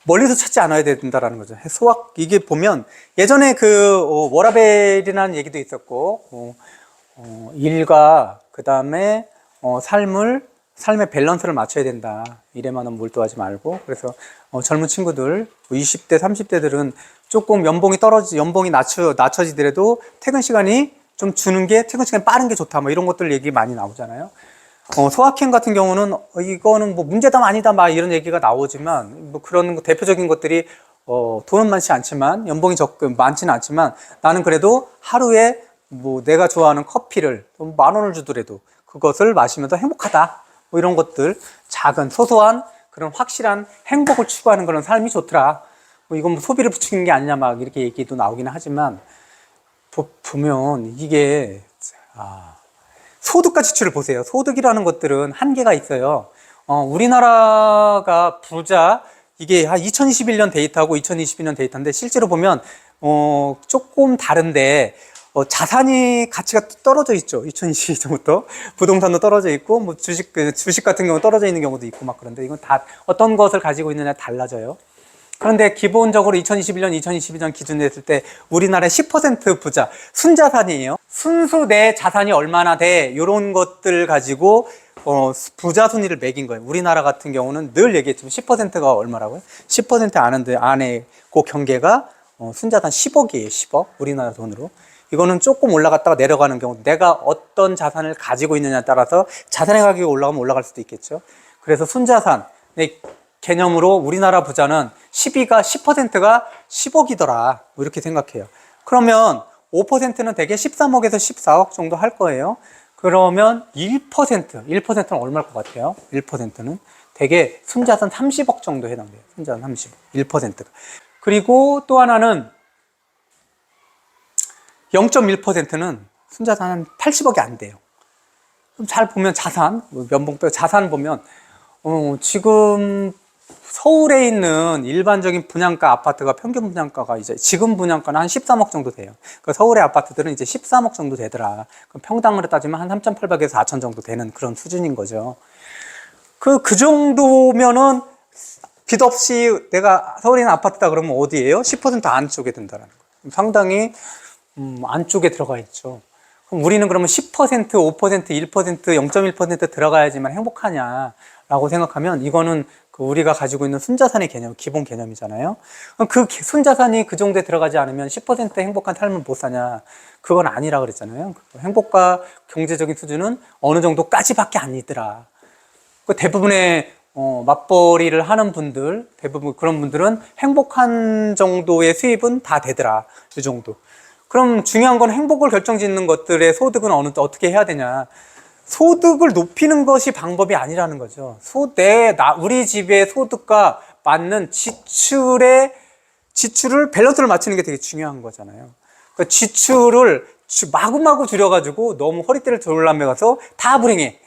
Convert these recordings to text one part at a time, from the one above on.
멀리서 찾지 않아야 된다라는 거죠. 소확, 이게 보면 예전에 그 워라벨이라는 얘기도 있었고, 일과 그 다음에 삶의 밸런스를 맞춰야 된다. 일에만 몰두하지 말고. 그래서 젊은 친구들, 20대, 30대들은 조금 연봉이 낮춰지더라도 퇴근 시간이 좀 주는 게, 퇴근 시간이 빠른 게 좋다. 뭐 이런 것들 얘기 많이 나오잖아요. 소확행 같은 경우는 이거는 뭐 문제다 아니다 막 이런 얘기가 나오지만, 뭐 그런 대표적인 것들이 돈은 많지 않지만, 연봉이 많지는 않지만, 나는 그래도 하루에 뭐 내가 좋아하는 커피를 10,000원을 주더라도 그것을 마시면서 행복하다. 뭐 이런 것들, 작은 소소한 그런 확실한 행복을 추구하는 그런 삶이 좋더라. 뭐 이건 뭐 소비를 부추기는 게 아니냐 막 이렇게 얘기도 나오기는 하지만, 보면 이게 소득과 지출을 보세요. 소득이라는 것들은 한계가 있어요. 우리나라가 부자, 이게 한 2021년 데이터하고 2022년 데이터인데, 실제로 보면 조금 다른데, 자산이 가치가 떨어져 있죠. 2022년부터 부동산도 떨어져 있고, 뭐 주식 같은 경우 떨어져 있는 경우도 있고 막. 그런데 이건 다 어떤 것을 가지고 있느냐에 달라져요. 그런데 기본적으로 2021년, 2022년 기준으로 했을 때 우리나라의 10% 부자, 순자산이에요. 순수 내 자산이 얼마나 돼, 이런 것들 가지고 부자 순위를 매긴 거예요. 우리나라 같은 경우는 늘 얘기했지만 10%가 얼마라고요? 10% 안에 그 경계가 순자산 10억이에요. 10억. 우리나라 돈으로. 이거는 조금 올라갔다가 내려가는 경우, 내가 어떤 자산을 가지고 있느냐에 따라서 자산의 가격이 올라가면 올라갈 수도 있겠죠. 그래서 순자산 개념으로 우리나라 부자는 10%가 10억이더라. 뭐 이렇게 생각해요. 그러면 5%는 대개 13억에서 14억 정도 할 거예요. 그러면 1%는 얼마일 것 같아요? 1%는 대개 순자산 30억 정도 해당돼요. 순자산 30억. 1%가. 그리고 또 하나는 0.1%는 순자산 한 80억이 안 돼요. 좀 잘 보면 연봉 빼고 자산 보면, 지금 서울에 있는 일반적인 분양가 아파트가 평균 분양가가 이제 지금 분양가는 한 13억 정도 돼요. 그러니까 서울의 아파트들은 이제 13억 정도 되더라. 그럼 평당으로 따지면 한 3,800에서 4,000 정도 되는 그런 수준인 거죠. 그 정도면은 빚 없이 내가 서울에 있는 아파트다 그러면 어디예요? 10% 안쪽에 든다라는 거예요. 상당히 안쪽에 들어가 있죠. 그럼 우리는 그러면 10%, 5%, 1%, 0.1% 들어가야지만 행복하냐라고 생각하면, 이거는 우리가 가지고 있는 순자산의 개념, 기본 개념이잖아요. 그 순자산이 그 정도에 들어가지 않으면 10% 행복한 삶을 못 사냐? 그건 아니라 그랬잖아요. 행복과 경제적인 수준은 어느 정도까지밖에 안 있더라. 대부분의 맞벌이를 하는 분들, 대부분 그런 분들은 행복한 정도의 수입은 다 되더라. 이 정도. 그럼 중요한 건 행복을 결정짓는 것들의 소득은 어떻게 해야 되냐. 소득을 높이는 것이 방법이 아니라는 거죠. 우리 집의 소득과 맞는 지출을 밸런스를 맞추는 게 되게 중요한 거잖아요. 그러니까 지출을 마구마구 줄여가지고 너무 허리띠를 졸라매가서 다 불행해.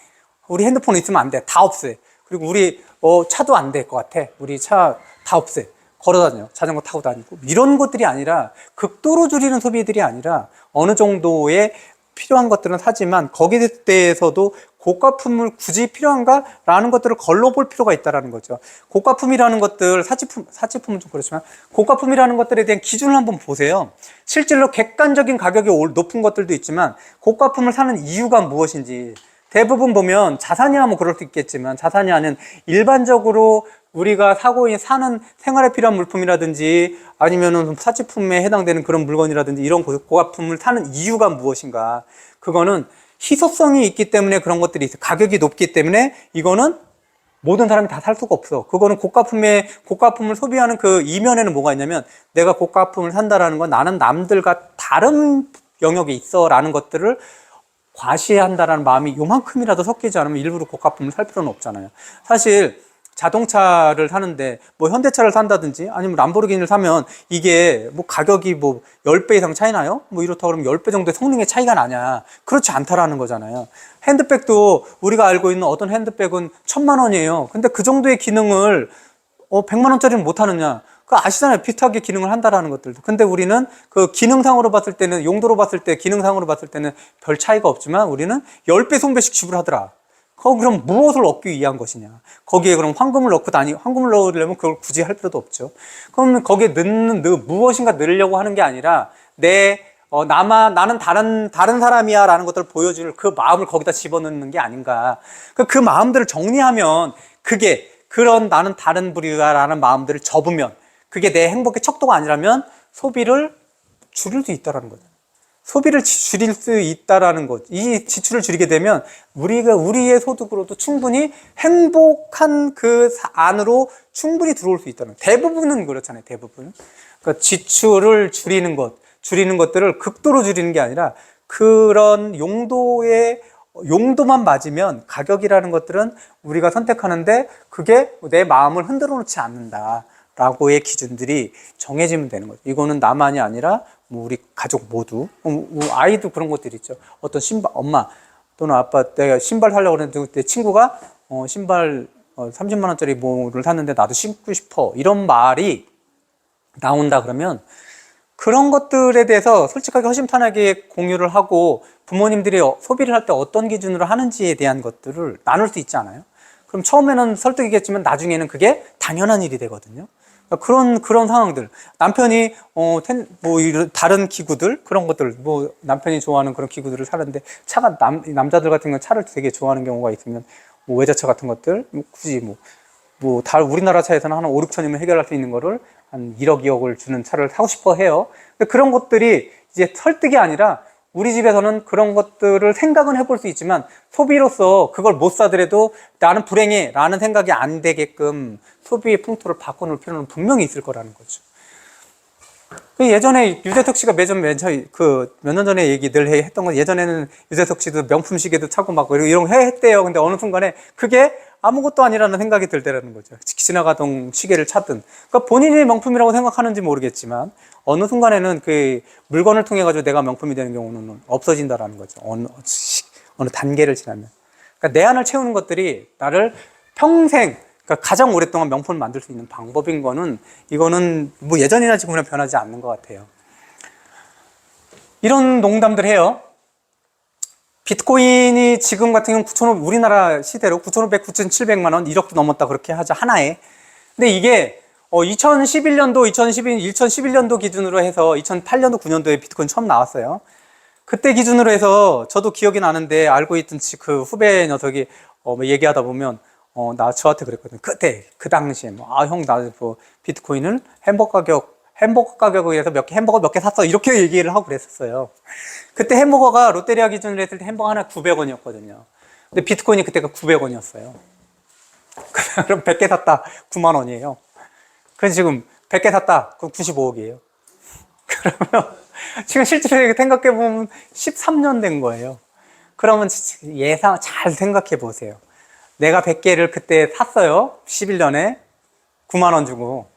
우리 핸드폰 있으면 안 돼. 다 없애. 그리고 우리 차도 안 될 것 같아. 우리 차 다 없애. 걸어다녀. 자전거 타고 다니고. 이런 것들이 아니라, 극도로 줄이는 소비들이 아니라 어느 정도의 필요한 것들은 사지만 거기에 대해서도 고가품을 굳이 필요한가라는 것들을 걸러볼 필요가 있다는 거죠. 고가품이라는 것들, 사치품은 좀 그렇지만 고가품이라는 것들에 대한 기준을 한번 보세요. 실제로 객관적인 가격이 높은 것들도 있지만 고가품을 사는 이유가 무엇인지, 대부분 보면 자산이야 뭐 그럴 수 있겠지만, 자산이 아닌 일반적으로 우리가 사는 생활에 필요한 물품이라든지 아니면은 사치품에 해당되는 그런 물건이라든지 이런 고가품을 사는 이유가 무엇인가. 그거는 희소성이 있기 때문에 그런 것들이 있어요. 가격이 높기 때문에 이거는 모든 사람이 다 살 수가 없어. 그거는 고가품을 소비하는 그 이면에는 뭐가 있냐면, 내가 고가품을 산다라는 건 나는 남들과 다른 영역에 있어 라는 것들을 과시한다라는 마음이 요만큼이라도 섞이지 않으면 일부러 고가품을 살 필요는 없잖아요. 사실 자동차를 사는데 뭐 현대차를 산다든지 아니면 람보르기니를 사면 이게 뭐 가격이 뭐 10배 이상 차이 나요? 뭐 이렇다 그러면 10배 정도의 성능의 차이가 나냐? 그렇지 않다라는 거잖아요. 핸드백도 우리가 알고 있는 어떤 핸드백은 1,000만 원이에요. 근데 그 정도의 기능을 100만 원짜리는 못 하느냐? 그 아시잖아요. 비슷하게 기능을 한다라는 것들도. 근데 우리는 그 기능상으로 봤을 때는, 용도로 봤을 때, 기능상으로 봤을 때는 별 차이가 없지만 우리는 10배, 20배씩 지불하더라. 그럼 무엇을 얻기 위한 것이냐? 거기에 그럼 황금을 넣으려면 그걸 굳이 할 필요도 없죠. 그럼 거기에 무엇인가 넣으려고 하는 게 아니라 나는 다른 사람이야 라는 것들을 보여줄 그 마음을 거기다 집어넣는 게 아닌가. 그 마음들을 정리하면 그런 나는 다른 부류야 라는 마음들을 접으면 그게 내 행복의 척도가 아니라면 소비를 줄일 수 있다라는 거죠. 소비를 줄일 수 있다라는 것. 이 지출을 줄이게 되면 우리의 소득으로도 충분히 행복한 그 안으로 충분히 들어올 수 있다는 것. 대부분은 그렇잖아요. 대부분. 그러니까 지출을 줄이는 것들을 극도로 줄이는 게 아니라 그런 용도만 맞으면 가격이라는 것들은 우리가 선택하는데 그게 내 마음을 흔들어 놓지 않는다. 라고의 기준들이 정해지면 되는 거죠. 이거는 나만이 아니라 우리 가족 모두, 아이도 그런 것들이 있죠. 어떤 엄마 또는 아빠, 내가 신발 사려고 그랬는데 내 친구가 신발 30만 원짜리 뭐를 샀는데 나도 신고 싶어. 이런 말이 나온다 그러면 그런 것들에 대해서 솔직하게 허심탄회하게 공유를 하고 부모님들이 소비를 할 때 어떤 기준으로 하는지에 대한 것들을 나눌 수 있지 않아요? 그럼 처음에는 설득이겠지만 나중에는 그게 당연한 일이 되거든요. 그런 상황들. 남편이, 다른 기구들, 그런 것들, 남편이 좋아하는 그런 기구들을 사는데, 남자들 같은 경우는 차를 되게 좋아하는 경우가 있으면, 외제차 같은 것들, 굳이 우리나라 차에서는 한 5, 6천이면 해결할 수 있는 거를 한 1억, 2억을 주는 차를 사고 싶어 해요. 근데 그런 것들이 이제 설득이 아니라, 우리 집에서는 그런 것들을 생각은 해볼 수 있지만 소비로서 그걸 못 사더라도 나는 불행해 라는 생각이 안 되게끔 소비의 풍토를 바꿔놓을 필요는 분명히 있을 거라는 거죠. 예전에 유재석 씨가 몇 년 전에 얘기 늘 했던 건 예전에는 유재석 씨도 명품 시계도 차고 막 이런 거 했대요. 근데 어느 순간에 그게 아무것도 아니라는 생각이 들 때라는 거죠. 지나가던 시계를 찾든. 그러니까 본인이 명품이라고 생각하는지 모르겠지만 어느 순간에는 그 물건을 통해 가지고 내가 명품이 되는 경우는 없어진다라는 거죠. 어느 단계를 지나면. 그러니까 내 안을 채우는 것들이 나를 평생, 그러니까 가장 오랫동안 명품을 만들 수 있는 방법인 거는 이거는 예전이나 지금이나 변하지 않는 것 같아요. 이런 농담들 해요. 비트코인이 지금 같은 경우는 우리나라 시대로 9,500, 9,700만 원, 1억도 넘었다 그렇게 하죠, 하나에. 근데 이게 2011년도 기준으로 해서 2008년도, 9년도에 비트코인 처음 나왔어요. 그때 기준으로 해서 저도 기억이 나는데 알고 있던 그 후배 녀석이 얘기하다 보면 저한테 그랬거든요. 그 당시에 형, 나 비트코인을 햄버거 가격에 의해서 햄버거 몇 개 샀어. 이렇게 얘기를 하고 그랬었어요. 그때 햄버거가 롯데리아 기준으로 했을 때 햄버거 하나 900원이었거든요. 근데 비트코인이 그때가 900원이었어요. 그럼 100개 샀다. 9만 원이에요. 그래서 지금 100개 샀다. 그럼 95억이에요. 그러면 지금 실제로 생각해보면 13년 된 거예요. 그러면 잘 생각해 보세요. 내가 100개를 그때 샀어요. 11년에 9만 원 주고.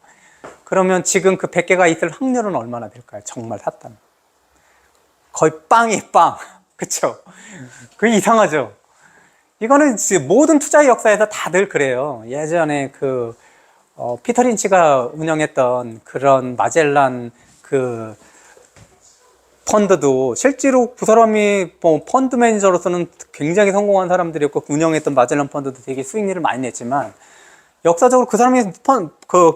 그러면 지금 그 100개가 있을 확률은 얼마나 될까요? 정말 샀다면. 거의 빵이에요, 빵. 그쵸? 그게 이상하죠? 이거는 모든 투자의 역사에서 다들 그래요. 예전에 피터 린치가 운영했던 그런 마젤란 펀드도 실제로 그 사람이 펀드 매니저로서는 굉장히 성공한 사람들이었고 운영했던 마젤란 펀드도 되게 수익률을 많이 냈지만 역사적으로 그 사람이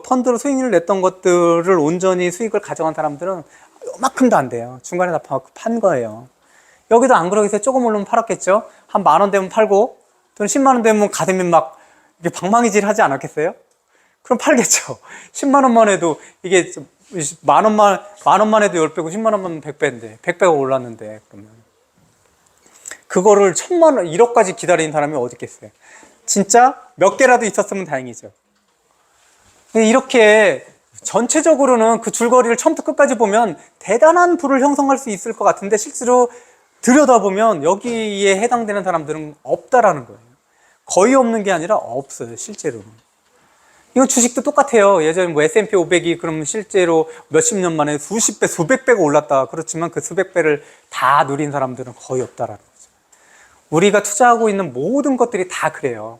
펀드로 수익률을 냈던 것들을 온전히 수익을 가져간 사람들은 요만큼도 안 돼요. 중간에 다 판 거예요. 여기도 안 그러겠어요? 조금 오르면 팔았겠죠? 한 10,000원 되면 팔고 또는 10만 원 되면 가슴이 막 방망이질 하지 않았겠어요? 그럼 팔겠죠. 10만 원만 해도 이게 만 원만 해도 10배고 10만 원만 100배인데 100배가 올랐는데 그러면 그거를 1,000만 원 1억까지 기다리는 사람이 어디 있겠어요. 진짜 몇 개라도 있었으면 다행이죠. 이렇게 전체적으로는 그 줄거리를 처음부터 끝까지 보면 대단한 부를 형성할 수 있을 것 같은데 실제로 들여다보면 여기에 해당되는 사람들은 없다라는 거예요. 거의 없는 게 아니라 없어요, 실제로는. 이건 주식도 똑같아요. 예전에 S&P 500이 그럼 실제로 몇십 년 만에 수십 배, 수백 배가 올랐다. 그렇지만 그 수백 배를 다 누린 사람들은 거의 없다라는 거죠. 우리가 투자하고 있는 모든 것들이 다 그래요.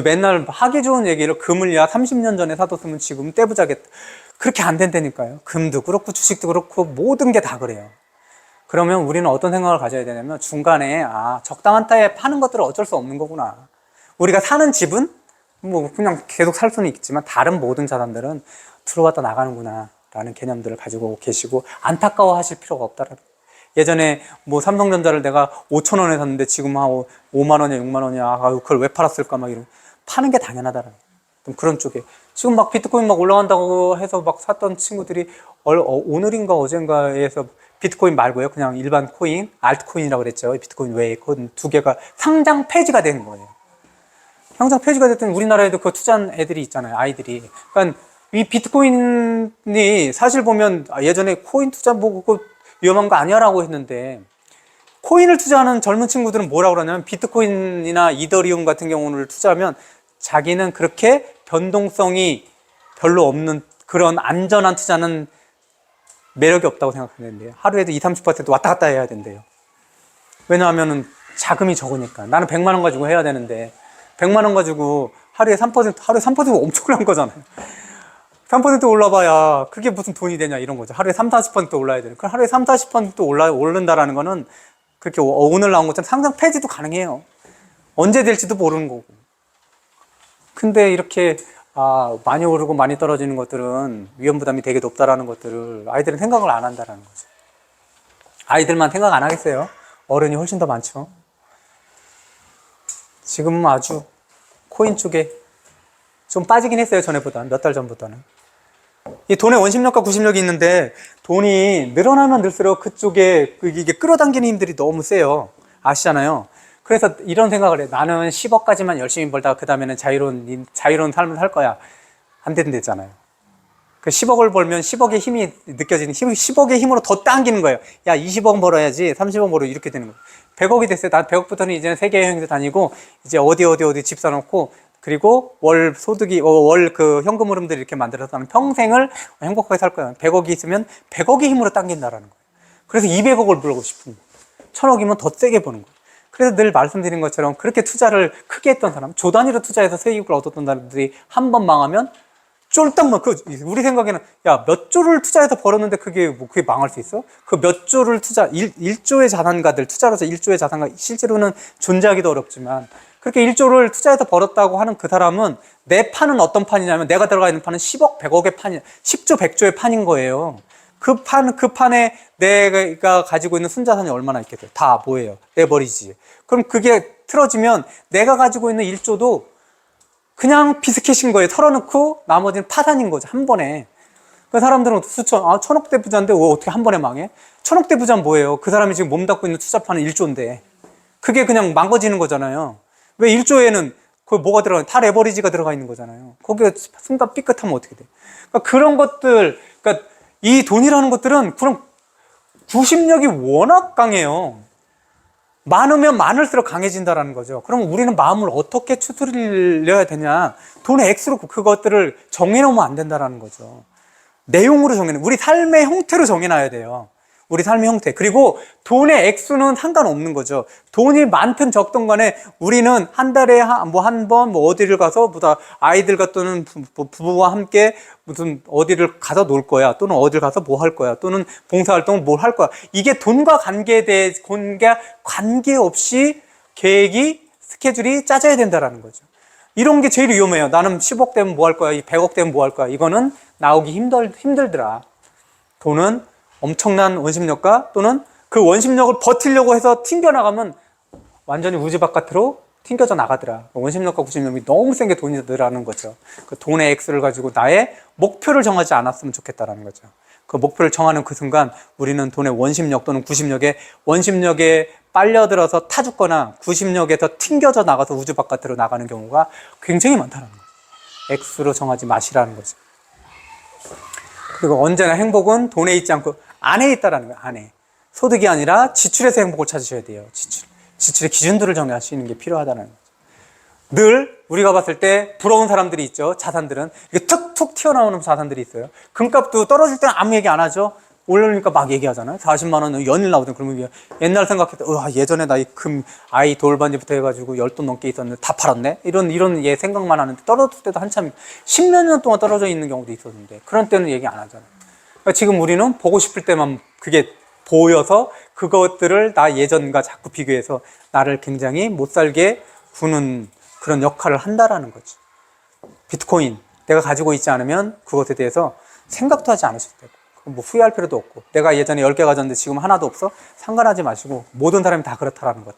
맨날 하기 좋은 얘기를 금을 30년 전에 사뒀으면 지금 떼부자겠다. 그렇게 안 된다니까요. 금도 그렇고 주식도 그렇고 모든 게 다 그래요. 그러면 우리는 어떤 생각을 가져야 되냐면 중간에 적당한 때에 파는 것들은 어쩔 수 없는 거구나. 우리가 사는 집은 뭐 그냥 계속 살 수는 있지만 다른 모든 자산들은 들어왔다 나가는구나 라는 개념들을 가지고 계시고 안타까워 하실 필요가 없다라는. 예전에 뭐 삼성전자를 내가 5천 원에 샀는데 지금 한 5만 원이야 6만 원이야 그걸 왜 팔았을까 막 이런. 파는 게 당연하다라는. 그런 쪽에 지금 막 비트코인 막 올라간다고 해서 막 샀던 친구들이 오늘인가 어젠가에서 비트코인 말고요 그냥 일반 코인 알트코인이라고 그랬죠. 비트코인 외에 그 두 개가 상장 폐지가 된 거예요. 상장 폐지가 됐더니 우리나라에도 그 투자한 애들이 있잖아요. 아이들이. 그러니까 이 비트코인이 사실 보면 예전에 코인 투자 뭐 그거 위험한 거 아니야 라고 했는데 코인을 투자하는 젊은 친구들은 뭐라고 그러냐면 비트코인이나 이더리움 같은 경우를 투자하면 자기는 그렇게 변동성이 별로 없는 그런 안전한 투자는 매력이 없다고 생각하는데요. 하루에도 20-30% 왔다 갔다 해야 된대요. 왜냐하면 자금이 적으니까. 나는 100만 원 가지고 해야 되는데 100만 원 가지고 하루에 3% 엄청난 거잖아요. 3% 올라봐야 그게 무슨 돈이 되냐 이런 거죠. 하루에 30-40% 올라야 되는. 그럼 하루에 30-40% 오른다라는 거는 그렇게 오늘 나온 것처럼 상장 폐지도 가능해요. 언제 될지도 모르는 거고. 근데 이렇게 많이 오르고 많이 떨어지는 것들은 위험 부담이 되게 높다라는 것들을 아이들은 생각을 안 한다라는 거죠. 아이들만 생각 안 하겠어요? 어른이 훨씬 더 많죠. 지금은 아주 코인 쪽에 좀 빠지긴 했어요. 전에보다는 몇 달 전보다는. 이 돈의 원심력과 구심력이 있는데 돈이 늘어나면 늘수록 그쪽에 이게 끌어당기는 힘들이 너무 세요. 아시잖아요. 그래서 이런 생각을 해. 나는 10억까지만 열심히 벌다가 그 다음에는 자유로운 삶을 살 거야. 안 된댔잖아요. 그 10억을 벌면 10억의 힘이 느껴지는 10억의 힘으로 더 당기는 거예요. 야 20억 벌어야지 30억 벌어 이렇게 되는 거예요. 100억이 됐어요. 난 100억부터는 이제는 세계 여행도 다니고 이제 어디 집 사놓고 그리고 월 소득이 월 그 현금 흐름들을 이렇게 만들어서 나는 평생을 행복하게 살 거야. 100억이 있으면 100억의 힘으로 당긴다라는 거예요. 그래서 200억을 벌고 싶은 거예요. 1000억이면 더 세게 버는 거예요. 그래서 늘 말씀드린 것처럼 그렇게 투자를 크게 했던 사람, 조 단위로 투자해서 수익을 얻었던 사람들이 한 번 망하면 쫄딱 우리 생각에는 야, 몇 조를 투자해서 벌었는데 그게 망할 수 있어? 그 몇 조를 1조의 자산가들, 투자로서 1조의 자산가, 실제로는 존재하기도 어렵지만 그렇게 1조를 투자해서 벌었다고 하는 그 사람은 내 판은 어떤 판이냐면 내가 들어가 있는 판은 10억, 100억의 판이 10조, 100조의 판인 거예요. 그 판에 내가 가지고 있는 순자산이 얼마나 있겠어요? 다 뭐예요? 내 머리지. 그럼 그게 틀어지면 내가 가지고 있는 1조도 그냥 비스켓인 거예요. 털어놓고 나머지는 파산인 거죠. 한 번에. 그 사람들은 천억대 부자인데 어떻게 한 번에 망해? 천억대 부자는 뭐예요? 그 사람이 지금 몸담고 있는 투자판은 1조인데 그게 그냥 망가지는 거잖아요. 왜 1조에는 그 뭐가 들어가? 다 레버리지가 들어가 있는 거잖아요. 거기에 순간 삐끗하면 어떻게 돼? 그러니까 그런 것들, 그러니까 이 돈이라는 것들은 그런 구심력이 워낙 강해요. 많으면 많을수록 강해진다라는 거죠. 그럼 우리는 마음을 어떻게 추스리려야 되냐? 돈의 액수로 그것들을 정해놓으면 안 된다라는 거죠. 내용으로 정해놓으면 우리 삶의 형태로 정해놔야 돼요. 우리 삶의 형태. 그리고 돈의 액수는 상관없는 거죠. 돈이 많든 적든 간에 우리는 한 달에 한 번 어디를 가서 아이들과 또는 부부와 함께 무슨 어디를 가서 놀 거야. 또는 어디를 가서 뭐 할 거야. 또는 봉사활동을 뭘 할 거야. 이게 돈과 관계없이 계획이, 스케줄이 짜져야 된다라는 거죠. 이런 게 제일 위험해요. 나는 10억 되면 뭐 할 거야. 100억 되면 뭐 할 거야. 이거는 나오기 힘들더라. 돈은 엄청난 원심력과 또는 그 원심력을 버티려고 해서 튕겨나가면 완전히 우주 바깥으로 튕겨져 나가더라. 원심력과 구심력이 너무 센 게 돈이 더라는 거죠. 그 돈의 액수를 가지고 나의 목표를 정하지 않았으면 좋겠다라는 거죠. 그 목표를 정하는 그 순간 우리는 돈의 원심력 또는 원심력에 빨려들어서 타죽거나 구심력에서 튕겨져 나가서 우주 바깥으로 나가는 경우가 굉장히 많다는 거죠. 액수로 정하지 마시라는 거죠. 그리고 언제나 행복은 돈에 있지 않고 안에 있다라는 거예요. 안에. 소득이 아니라 지출에서 행복을 찾으셔야 돼요. 지출의 기준들을 정하시는 게 필요하다는 거죠. 늘 우리가 봤을 때 부러운 사람들이 있죠. 자산들은 이렇게 툭툭 튀어나오는 자산들이 있어요. 금값도 떨어질 때는 아무 얘기 안 하죠. 올라오니까 막 얘기하잖아요. 40만 원은 연일 나오던 그러면 옛날 생각해도 예전에 나 이 아이 돌반지부터 해가지고 10돈 넘게 있었는데 다 팔았네? 이런 얘 생각만 하는데 떨어질 때도 한참 10몇 년 동안 떨어져 있는 경우도 있었는데 그런 때는 얘기 안 하잖아요. 그러니까 지금 우리는 보고 싶을 때만 그게 보여서 그것들을 나 예전과 자꾸 비교해서 나를 굉장히 못 살게 구는 그런 역할을 한다라는 거지. 비트코인 내가 가지고 있지 않으면 그것에 대해서 생각도 하지 않으셔도 되고 뭐 후회할 필요도 없고 내가 예전에 10개 가졌는데 지금 하나도 없어? 상관하지 마시고 모든 사람이 다 그렇다라는 것.